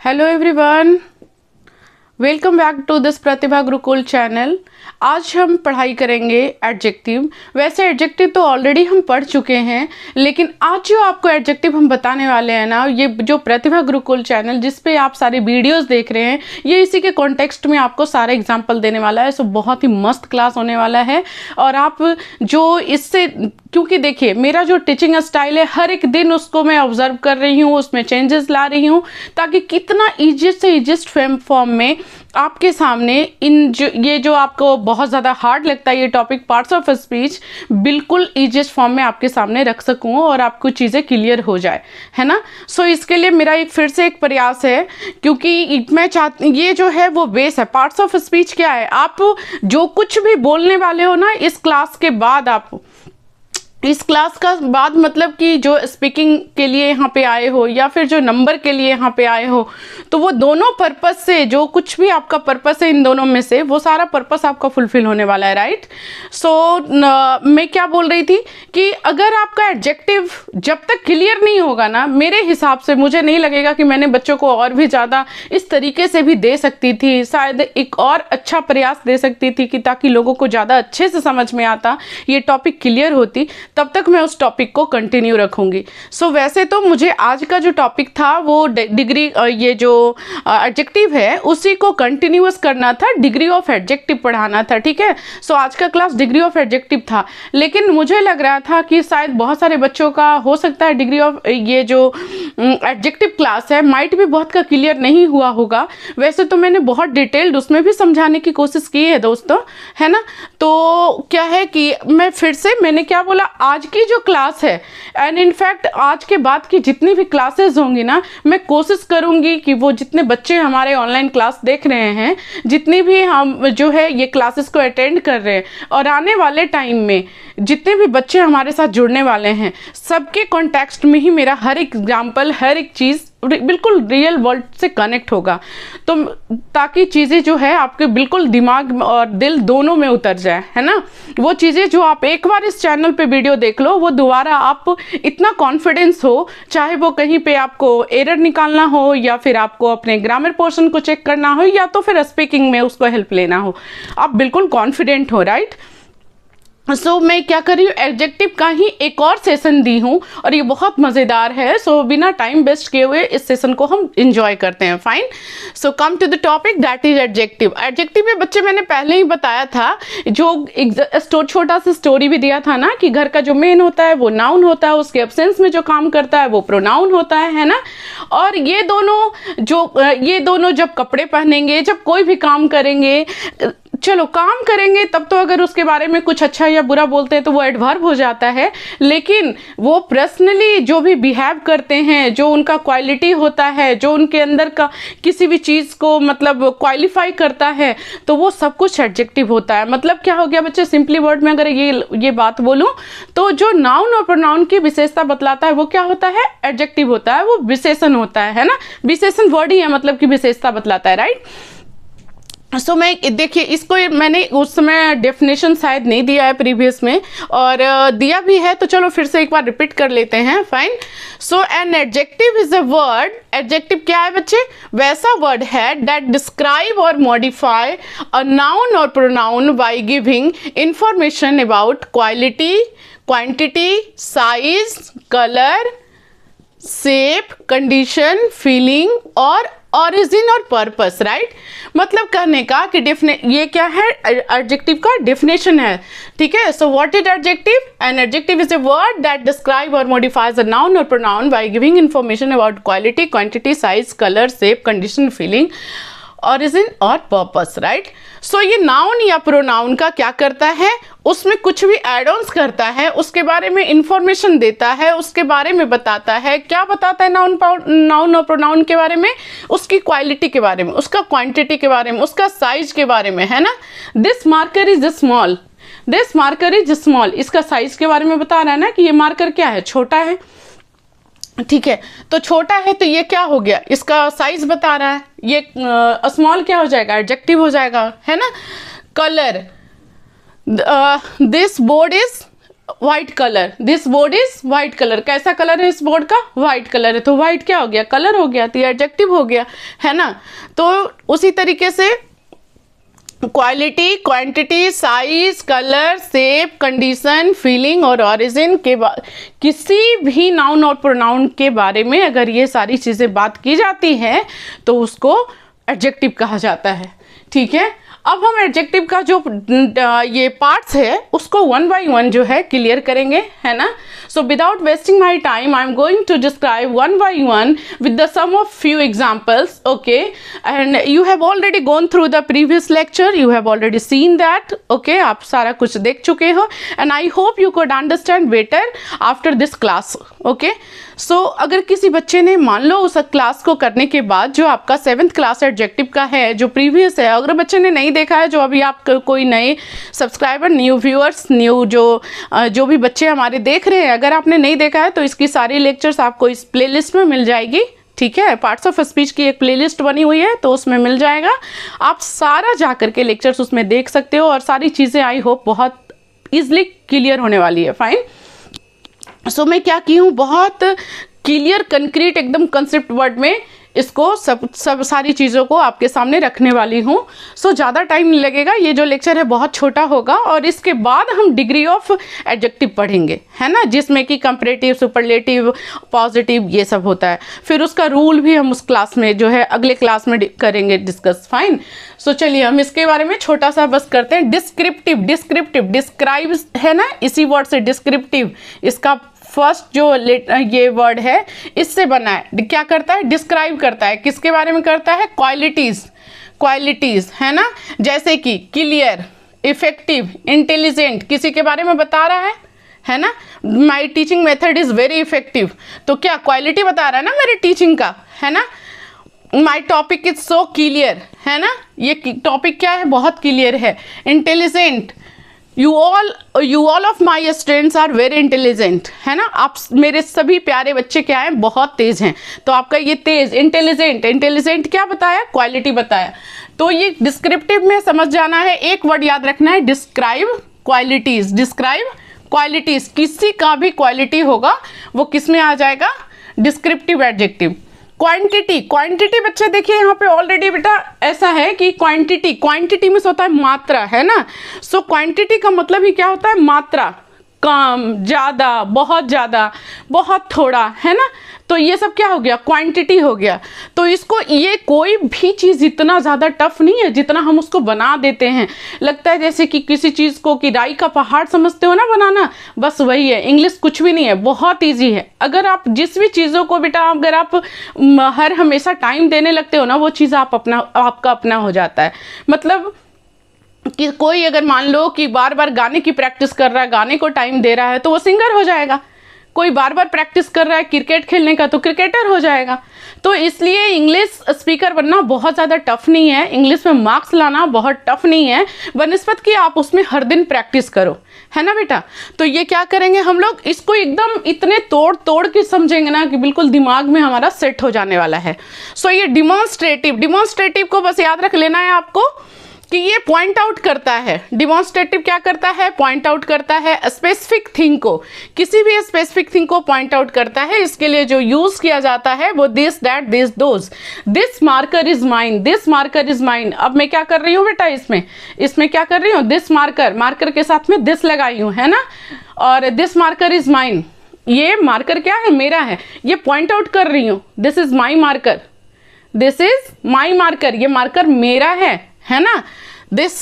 Hello everyone, welcome back to this Pratibha Gurukul channel. आज हम पढ़ाई करेंगे एडजेक्टिव। वैसे एडजेक्टिव तो ऑलरेडी हम पढ़ चुके हैं, लेकिन आज जो आपको एडजेक्टिव हम बताने वाले हैं ना, ये जो प्रतिभा गुरुकुल चैनल जिस पे आप सारे वीडियोस देख रहे हैं, ये इसी के कॉन्टेक्स्ट में आपको सारे एग्जाम्पल देने वाला है। सो बहुत ही मस्त क्लास होने वाला है। और आप जो इससे, क्योंकि देखिए मेरा जो टीचिंग स्टाइल है, हर एक दिन उसको मैं ऑब्जर्व कर रही हूँ, उसमें चेंजेस ला रही हूँ, ताकि कितना ईजिएस्ट से ईजिएस्ट फॉर्म में आपके सामने ये जो आपको बहुत ज़्यादा हार्ड लगता है ये टॉपिक पार्ट्स ऑफ स्पीच, बिल्कुल ईजिएस्ट फॉर्म में आपके सामने रख सकूँ और आपको चीज़ें क्लियर हो जाए, है ना। सो इसके लिए मेरा फिर से एक प्रयास है, क्योंकि मैं चाहती, ये जो है वो बेस है। पार्ट्स ऑफ स्पीच क्या है, आप जो कुछ भी बोलने वाले हो ना इस क्लास के बाद, आप इस क्लास का बाद मतलब कि जो स्पीकिंग के लिए यहाँ पे आए हो या फिर जो नंबर के लिए यहाँ पे आए हो, तो वो दोनों पर्पस से जो कुछ भी आपका पर्पस है इन दोनों में से, वो सारा पर्पस आपका फुलफिल होने वाला है, राइट। सो मैं क्या बोल रही थी कि अगर आपका एडजेक्टिव जब तक क्लियर नहीं होगा ना, मेरे हिसाब से मुझे नहीं लगेगा कि मैंने बच्चों को और भी ज़्यादा इस तरीके से भी दे सकती थी, शायद एक और अच्छा प्रयास दे सकती थी कि ताकि लोगों को ज़्यादा अच्छे से समझ में आता, ये टॉपिक क्लियर होती, तब तक मैं उस टॉपिक को कंटिन्यू रखूंगी। सो वैसे तो मुझे आज का जो टॉपिक था वो डिग्री, ये जो एडजेक्टिव है उसी को कंटिन्यूअस करना था, डिग्री ऑफ एडजेक्टिव पढ़ाना था, ठीक है। सो आज का क्लास डिग्री ऑफ एडजेक्टिव था, लेकिन मुझे लग रहा था कि शायद बहुत सारे बच्चों का हो सकता है डिग्री ऑफ ये जो एडजेक्टिव क्लास है माइट भी बहुत का क्लियर नहीं हुआ होगा। वैसे तो मैंने बहुत डिटेल्ड उसमें भी समझाने की कोशिश की है दोस्तों, है ना। तो क्या है कि मैं फिर से, मैंने क्या बोला, आज की जो क्लास है एंड इनफैक्ट आज के बाद की जितनी भी क्लासेस होंगी ना, मैं कोशिश करूंगी कि वो जितने बच्चे हमारे ऑनलाइन क्लास देख रहे हैं, जितने भी हम जो है ये क्लासेस को अटेंड कर रहे हैं, और आने वाले टाइम में जितने भी बच्चे हमारे साथ जुड़ने वाले हैं, सबके कॉन्टेक्स्ट में ही मेरा हर एक एग्जाम्पल, हर एक चीज़ बिल्कुल रियल वर्ल्ड से कनेक्ट होगा, तो ताकि चीज़ें जो है आपके बिल्कुल दिमाग और दिल दोनों में उतर जाए, है ना। वो चीज़ें जो आप एक बार इस चैनल पे वीडियो देख लो, वो दोबारा आप इतना कॉन्फिडेंस हो, चाहे वो कहीं पे आपको एरर निकालना हो या फिर आपको अपने ग्रामर पोर्शन को चेक करना हो या तो फिर स्पीकिंग में उसको हेल्प लेना हो, आप बिल्कुल कॉन्फिडेंट हो, राइट। सो मैं क्या कर रही हूँ, एडजेक्टिव का ही एक और सेशन दी हूँ और ये बहुत मज़ेदार है। सो बिना टाइम वेस्ट किए हुए इस सेशन को हम इंजॉय करते हैं, fine. So come to the topic, that is adjective. Adjective में बच्चे मैंने पहले ही बताया था, जो छोटा सा स्टोरी भी दिया था ना, कि घर का जो मेन होता है वो नाउन होता है, उसके एब्सेंस में जो काम करता है वो प्रोनाउन होता है ना। और ये दोनों जब कपड़े पहनेंगे, जब कोई भी काम करेंगे, चलो काम करेंगे तब तो अगर उसके बारे में कुछ अच्छा या बुरा बोलते हैं तो वो एडवर्ब हो जाता है, लेकिन वो पर्सनली जो भी बिहेव करते हैं, जो उनका क्वालिटी होता है, जो उनके अंदर का किसी भी चीज़ को मतलब क्वालिफाई करता है, तो वो सब कुछ एडजेक्टिव होता है। मतलब क्या हो गया बच्चे, सिंपली वर्ड में अगर ये बात बोलूं तो जो नाउन और प्रोनाउन की विशेषता बतलाता है वो क्या होता है, एडजेक्टिव होता है, वो विशेषण होता है ना। विशेषण वर्ड ही है, मतलब कि विशेषता बतलाता है, राइट। सो मैं देखिए, इसको मैंने उस समय डेफिनेशन शायद नहीं दिया है प्रीवियस में, और दिया भी है तो चलो फिर से एक बार रिपीट कर लेते हैं, fine. So an adjective is a word, adjective क्या है बच्चे, वैसा वर्ड है दैट डिस्क्राइब और मॉडिफाई अ नाउन और pronoun by giving information about quality, quantity, size, colour, shape, condition, feeling और ऑरिजिन और पर्पस, राइट। मतलब कहने का कि ये क्या है, एडजेक्टिव का डेफिनेशन है, ठीक है। So what is adjective, an adjective is a word that describe और मॉडिफाइज अ नाउन और pronoun by giving information about quality, quantity, size, colour, shape, condition, feeling, origin और पर्पस, राइट। सो ये noun या pronoun का क्या करता है, उसमें कुछ भी एड ऑन्स करता है, उसके बारे में इंफॉर्मेशन देता है, उसके बारे में बताता है। क्या बताता है नाउन और प्रोनाउन के बारे में, उसकी क्वालिटी के बारे में, उसका क्वांटिटी के बारे में, उसका साइज के बारे में, है ना। This marker is small, this marker is small, इसका साइज के बारे में बता रहा है ना कि ये मार्कर क्या है, छोटा है, ठीक है। तो छोटा है तो ये क्या हो गया, इसका साइज बता रहा है, ये स्मॉल क्या हो जाएगा, एडजेक्टिव हो जाएगा, है ना। Colour, this board is white colour, this board is white colour. कैसा कलर है इस बोर्ड का? व्हाइट कलर है। तो व्हाइट क्या हो गया? कलर हो गया, तो ये एडजेक्टिव हो गया, है ना। तो उसी तरीके से quality, quantity, size, colour, shape, condition, feeling और ओरिजिन के किसी भी नाउन और प्रोनाउन के बारे में अगर ये सारी चीज़ें बात की जाती हैं तो उसको एडजेक्टिव कहा जाता है। ठीक है, अब हम एडजेक्टिव का जो ये पार्ट्स है उसको वन बाय वन जो है क्लियर करेंगे, है ना। So without wasting my time I am going to describe one by one with the some of few examples, okay. And you have already gone through the previous lecture, you have already seen that, okay. आप सारा कुछ देख चुके हो and I hope you could understand better after this class, okay. So अगर किसी बच्चे ने मान लो उस क्लास को करने के बाद जो आपका 7th क्लास एडजेक्टिव का है जो प्रीवियस है, अगर बच्चे ने नहीं देखा है, जो अभी आप कोई नए सब्सक्राइबर, न्यू व्यूअर्स, न्यू जो भी बच्चे हमारे देख रहे हैं, अगर आपने नहीं देखा है तो इसकी सारी लेक्चर्स आपको इस प्लेलिस्ट में मिल जाएगी। ठीक है, पार्ट्स ऑफ स्पीच की एक प्लेलिस्ट बनी हुई है तो उसमें मिल जाएगा, आप सारा जा करके लेक्चर्स उसमें देख सकते हो और सारी चीज़ें आई होप बहुत ईजिली क्लियर होने वाली है। फाइन। सो मैं क्या की हूँ, बहुत क्लियर कंक्रीट एकदम कंसेप्ट वर्ड में इसको सब सारी चीज़ों को आपके सामने रखने वाली हूँ। सो ज़्यादा टाइम नहीं लगेगा, ये जो लेक्चर है बहुत छोटा होगा और इसके बाद हम डिग्री ऑफ एडजेक्टिव पढ़ेंगे, है ना, जिसमें कि कंपैरेटिव, सुपरलेटिव, पॉजिटिव ये सब होता है। फिर उसका रूल भी हम उस क्लास में जो है अगले क्लास में करेंगे डिस्कस। फाइन। सो चलिए हम इसके बारे में छोटा सा बस करते हैं। डिस्क्रिप्टिव, डिस्क्रिप्टिव, डिस्क्राइब है ना, इसी वर्ड से डिस्क्रिप्टिव, इसका फर्स्ट जो ये वर्ड है इससे बना है। क्या करता है? डिस्क्राइब करता है। किसके बारे में करता है? क्वालिटीज़, क्वालिटीज़, है ना। जैसे कि क्लियर, इफेक्टिव, इंटेलिजेंट, किसी के बारे में बता रहा है ना। My teaching method is very effective, तो क्या क्वालिटी बता रहा है ना मेरे टीचिंग का, है ना। My topic is so clear, है ना, ये टॉपिक क्या है? बहुत क्लियर है। Intelligent, you all of my students are very intelligent, है ना, आप मेरे सभी प्यारे बच्चे क्या हैं? बहुत तेज हैं। तो आपका ये तेज, इंटेलिजेंट, इंटेलिजेंट क्या बताया? क्वालिटी बताया। तो ये डिस्क्रिप्टिव में समझ जाना है, एक वर्ड याद रखना है, डिस्क्राइब क्वालिटीज। डिस्क्राइब क्वालिटीज, किसी का भी क्वालिटी होगा वो किस में आ जाएगा? Descriptive adjective. क्वांटिटी, क्वांटिटी बच्चे देखिए यहाँ पे ऑलरेडी बेटा ऐसा है कि क्वांटिटी, क्वांटिटी में होता है मात्रा, है ना। सो क्वांटिटी का मतलब ही क्या होता है? मात्रा, कम, ज़्यादा, बहुत थोड़ा, है ना। तो ये सब क्या हो गया? क्वांटिटी हो गया। तो इसको, ये कोई भी चीज़ इतना ज़्यादा टफ नहीं है जितना हम उसको बना देते हैं। लगता है जैसे कि किसी चीज़ को कि राई का पहाड़ समझते हो ना बनाना, बस वही है। इंग्लिश कुछ भी नहीं है, बहुत ईजी है। अगर आप जिस भी चीज़ों को बेटा अगर आप हर हमेशा टाइम देने लगते हो ना, वो चीज़ आपका अपना हो जाता है। मतलब कि कोई अगर मान लो कि बार बार गाने की प्रैक्टिस कर रहा है, गाने को टाइम दे रहा है तो वो सिंगर हो जाएगा। कोई बार बार प्रैक्टिस कर रहा है क्रिकेट खेलने का तो क्रिकेटर हो जाएगा। तो इसलिए इंग्लिश स्पीकर बनना बहुत ज़्यादा टफ नहीं है, इंग्लिश में मार्क्स लाना बहुत टफ नहीं है, बनस्पत कि आप उसमें हर दिन प्रैक्टिस करो, है ना बेटा। तो ये क्या करेंगे हम लोग, इसको एकदम इतने तोड़ के समझेंगे ना कि बिल्कुल दिमाग में हमारा सेट हो जाने वाला है। सो ये डिमॉन्स्ट्रेटिव, डिमॉन्स्ट्रेटिव को बस याद रख लेना है आपको कि ये पॉइंट आउट करता है। डिमॉन्स्ट्रेटिव क्या करता है? पॉइंट आउट करता है स्पेसिफिक थिंग को, किसी भी स्पेसिफिक थिंग को पॉइंट आउट करता है। इसके लिए जो यूज किया जाता है वो this, that, this, those. This marker is mine, this marker is mine. अब मैं क्या कर रही हूँ बेटा, इसमें क्या कर रही हूँ? दिस मार्कर, मार्कर के साथ में दिस लगाई हूँ, है ना। और दिस मार्कर इज माइन, ये मार्कर क्या है? मेरा है। ये पॉइंट आउट कर रही हूँ, this is my marker, this is my marker, ये मार्कर मेरा है ना। दिस,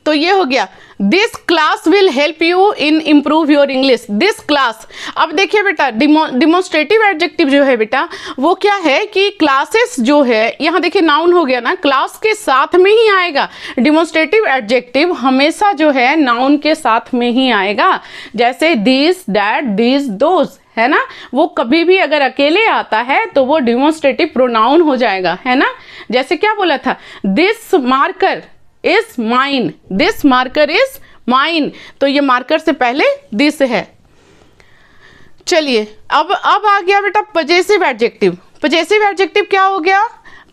तो ये हो गया। This class will help you in improve your English, this class. अब देखिए बेटा डिमॉन्स्ट्रेटिव एडजेक्टिव जो है बेटा वो क्या है कि क्लासेस जो है, यहाँ देखिए नाउन हो गया ना, क्लास के साथ में ही आएगा। डिमॉन्स्ट्रेटिव एडजेक्टिव हमेशा जो है नाउन के साथ में ही आएगा। जैसे दिस, दैट, दिस, दोज, है ना, वो कभी भी अगर अकेले आता है तो वो डिमॉन्स्ट्रेटिव प्रोनाउन हो जाएगा, है ना। जैसे क्या बोला था? This marker is mine, this marker is mine, तो ये मार्कर से पहले दिस है। चलिए अब आ गया बेटा पजेसिव एडजेक्टिव। पजेसिव एडजेक्टिव क्या हो गया?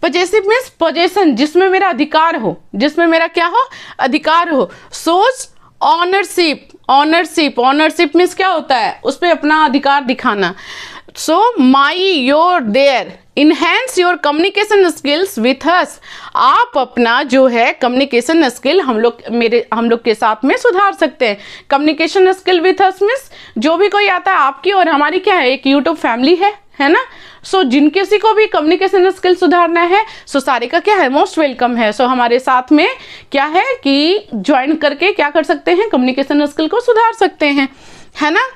पजेसिव मीन्स पोजेशन, जिसमें मेरा अधिकार हो, जिसमें मेरा क्या हो? अधिकार हो। Shows ownership, ownership, ownership means क्या होता है, उस पर अपना अधिकार दिखाना। So my, your, their, enhance your communication skills with us. आप अपना जो है कम्युनिकेशन स्किल हम लोग के साथ में सुधार सकते हैं। Communication skill with us means जो भी कोई आता है, आपकी और हमारी क्या है, एक यूट्यूब फैमिली है ना। सो जिन किसी को भी कम्युनिकेशन स्किल सुधारना है, सो सारे का क्या है, मोस्ट वेलकम है। सो हमारे साथ में क्या है कि ज्वाइन करके क्या कर सकते हैं, कम्युनिकेशन स्किल को सुधार सकते हैं, है ना।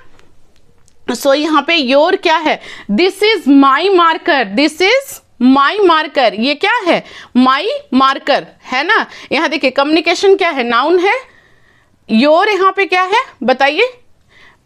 सो यहाँ पे योर क्या है, this is my marker, this is my marker, ये क्या है, माई मार्कर, है ना। यहाँ देखिए कम्युनिकेशन क्या है, नाउन है, योर यहाँ पे क्या है बताइए,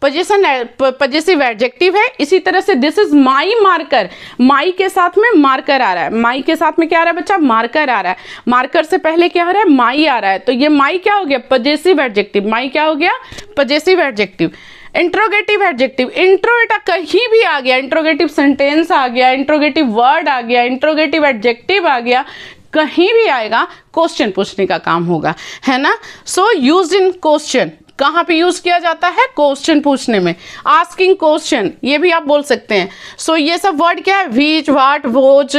पजेसिव एडजेक्टिव है। इसी तरह से दिस इज माई मार्कर, माई के साथ में मार्कर आ रहा है, माई के साथ में क्या आ रहा है बच्चा, मार्कर आ रहा है। मार्कर से पहले क्या आ रहा है, माई आ रहा है, तो ये माई क्या हो गया, पजेसिव एडजेक्टिव, माई क्या हो गया, possessive adjective. Interrogative adjective, interrogative कहीं भी आ गया, इंट्रोगेटिव सेंटेंस आ गया, इंट्रोगेटिव वर्ड आ गया, इंट्रोगेटिव एडजेक्टिव आ गया, कहीं भी आएगा क्वेश्चन पूछने का काम होगा, है ना। सो यूज्ड इन क्वेश्चन, कहाँ पे यूज किया जाता है, क्वेश्चन पूछने में, आस्किंग क्वेश्चन, ये भी आप बोल सकते हैं। सो ये सब वर्ड क्या है, विच, व्हाट, वोच,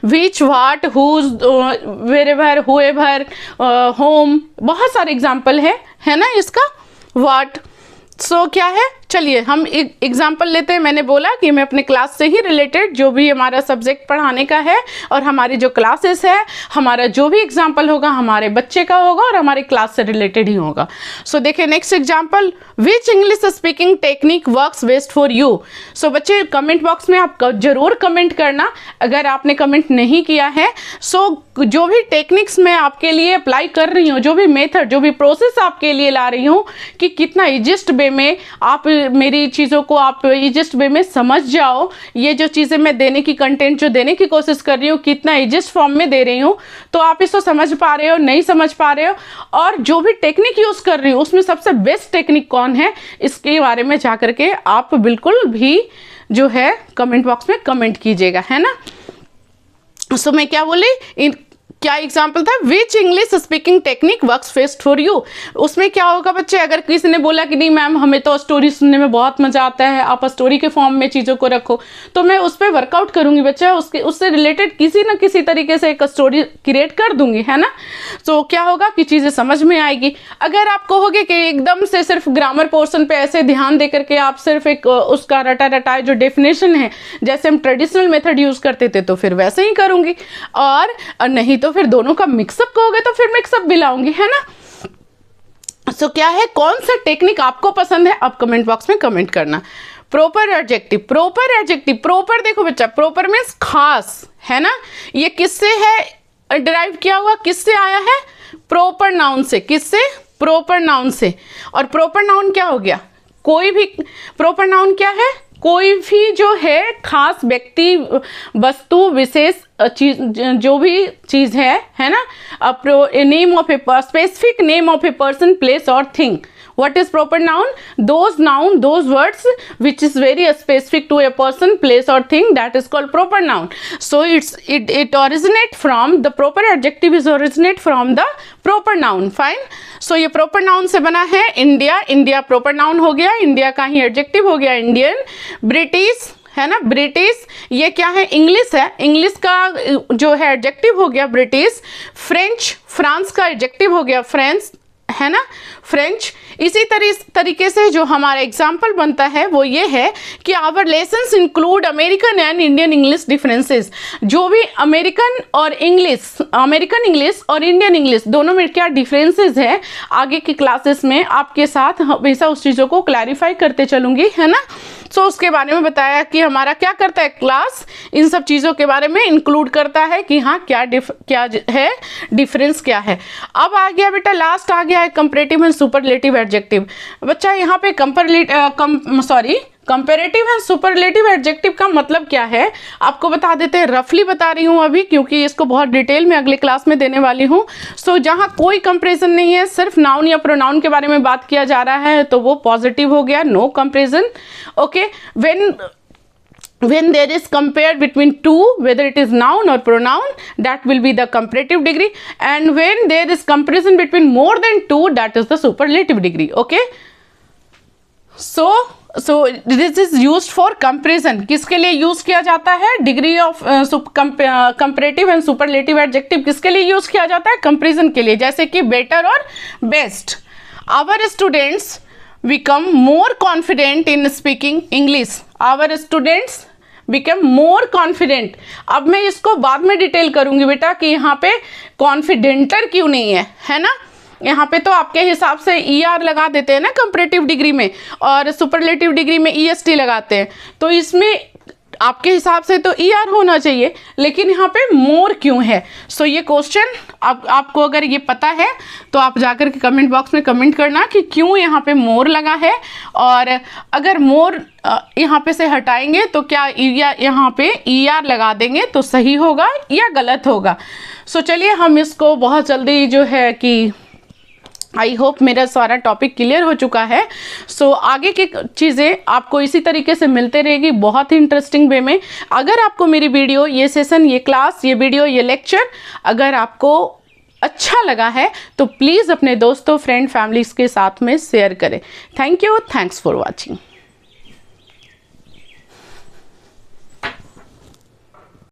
which, what, whose, wherever, whoever, whom, बहुत सारे एग्जाम्पल है ना इसका, व्हाट। सो क्या है, चलिए हम एक एग्जाम्पल लेते हैं। मैंने बोला कि मैं अपने क्लास से ही रिलेटेड जो भी हमारा सब्जेक्ट पढ़ाने का है और हमारी जो क्लासेस है, हमारा जो भी एग्जाम्पल होगा हमारे बच्चे का होगा और हमारी क्लास से रिलेटेड ही होगा। सो देखिए next example, which English speaking technique works best for you. So बच्चे कमेंट बॉक्स में आप जरूर कमेंट करना, अगर आपने कमेंट नहीं किया है। सो जो भी टेक्निक्स मैं आपके लिए अप्लाई कर रही हूँ, जो भी मेथड, जो भी प्रोसेस आपके लिए ला रही हूँ कि कितना ईजिस्ट वे में आप मेरी चीज़ों को आप ईजिस्ट वे में समझ जाओ, ये जो चीज़ें मैं देने की, कंटेंट जो देने की कोशिश कर रही हूँ कितना ईजिस्ट फॉर्म में दे रही हूँ, तो आप इसको समझ पा रहे हो, नहीं समझ पा रहे हो, और जो भी टेक्निक यूज़ कर रही हूँ उसमें सबसे बेस्ट टेक्निक कौन है, इसके बारे में जा करके आप बिल्कुल भी जो है कमेंट बॉक्स में कमेंट कीजिएगा, है ना। सो मैं क्या बोली, क्या एग्जाम्पल था, which English speaking technique works best for you. उसमें क्या होगा बच्चे, अगर किसी ने बोला कि नहीं मैम हमें तो स्टोरी सुनने में बहुत मजा आता है, आप स्टोरी के फॉर्म में चीज़ों को रखो, तो मैं उस पर वर्कआउट करूंगी बच्चा, उससे रिलेटेड किसी न किसी तरीके से एक स्टोरी क्रिएट कर दूंगी, है ना। तो क्या होगा कि चीज़ें समझ में आएगी। अगर आप कहोगे कि एकदम से सिर्फ ग्रामर पोर्शन पे ऐसे ध्यान दे करके आप सिर्फ एक उसका रटा रटाए जो डेफिनेशन है जैसे हम ट्रेडिशनल मेथड यूज करते थे, तो फिर वैसे ही करूंगी, और नहीं तो फिर दोनों का मिक्सअप कहोगे तो फिर मिक्सअप भी लाऊंगी, है ना। सो क्या है, कौन सा टेक्निक आपको पसंद है, आप कमेंट बॉक्स में कमेंट करना। Proper adjective, proper adjective, proper देखो बच्चा, प्रॉपर मीन्स खास, है ना। ये किससे है डिराइव किया हुआ, किससे आया है, प्रॉपर नाउन से। किससे, प्रॉपर नाउन से। और प्रॉपर नाउन क्या हो गया, कोई भी, प्रॉपर नाउन क्या है, कोई भी जो है खास व्यक्ति, वस्तु, विशेष चीज, जो भी चीज है ना, name of a specific name of a person, place और thing. What is proper noun? Those noun, those words which is very specific to a person, place or thing, that is called proper noun. So it originate from, the proper adjective is originate from the proper noun. Fine. So ये proper noun से बना है India, India proper noun हो गया, India का ही adjective हो गया Indian. British है ना, ब्रिटिश ये क्या है, इंग्लिश है, इंग्लिश का जो है एडजेक्टिव हो गया ब्रिटिश। फ्रेंच, फ्रांस का एडजेक्टिव हो गया फ्रेंच, है ना, फ्रेंच। इसी तरीके से जो हमारा एग्जाम्पल बनता है वो ये है कि our lessons include American and Indian English differences. जो भी अमेरिकन और इंग्लिश, अमेरिकन इंग्लिश और इंडियन इंग्लिश दोनों में क्या डिफरेंसेस है, आगे की क्लासेस में आपके साथ हमेशा उस चीज़ों को क्लैरिफाई करते चलूँगी, है ना। सो उसके बारे में बताया कि हमारा क्या करता है क्लास, इन सब चीज़ों के बारे में इंक्लूड करता है कि हाँ क्या है डिफरेंस क्या है। अब आ गया बेटा, लास्ट आ गया है कंपैरेटिव एंड सुपरलेटिव एडजेक्टिव। बच्चा यहाँ पे कंपैरेटिव एंड सुपरलेटिव एडजेक्टिव का मतलब क्या है आपको बता देते हैं, रफली बता रही हूँ अभी, क्योंकि इसको बहुत डिटेल में अगले क्लास में देने वाली हूँ। सो जहाँ कोई कंपैरिजन नहीं है, सिर्फ नाउन या प्रोनाउन के बारे में बात किया जा रहा है, तो वो पॉजिटिव हो गया, no comparison. Okay, when there is compared between two, whether it is noun or pronoun, that will be the comparative degree, and when there is comparison between more than two, that is the superlative degree. Okay, so this is used for comparison. किसके लिए use किया जाता है? Degree of comparative and superlative adjective किसके लिए use किया जाता है? कंपैरिजन के लिए, जैसे कि बेटर और best. Our students become more confident in speaking English. Our students become more confident. अब मैं इसको बाद में डिटेल करूंगी बेटा कि यहाँ पे कॉन्फिडेंटर क्यों नहीं है ना। यहाँ पे तो आपके हिसाब से ER लगा देते हैं ना कंपैरेटिव डिग्री में, और सुपरलेटिव डिग्री में EST लगाते हैं, तो इसमें आपके हिसाब से तो ER होना चाहिए, लेकिन यहाँ पे मोर क्यों है? सो ये क्वेश्चन आपको अगर ये पता है तो आप जाकर के कमेंट बॉक्स में कमेंट करना कि क्यों यहाँ पे मोर लगा है, और अगर मोर यहाँ पे से हटाएंगे तो क्या यहाँ पे ER लगा देंगे तो सही होगा या गलत होगा। सो चलिए हम इसको बहुत जल्दी जो है कि आई होप मेरा सारा टॉपिक क्लियर हो चुका है। सो आगे की चीज़ें आपको इसी तरीके से मिलते रहेगी बहुत ही इंटरेस्टिंग वे में। अगर आपको मेरी वीडियो, ये सेशन, ये क्लास, ये वीडियो, ये लेक्चर अगर आपको अच्छा लगा है तो प्लीज़ अपने दोस्तों, फ्रेंड, फैमिलीज़ के साथ में शेयर करें। Thank you, thanks for watching.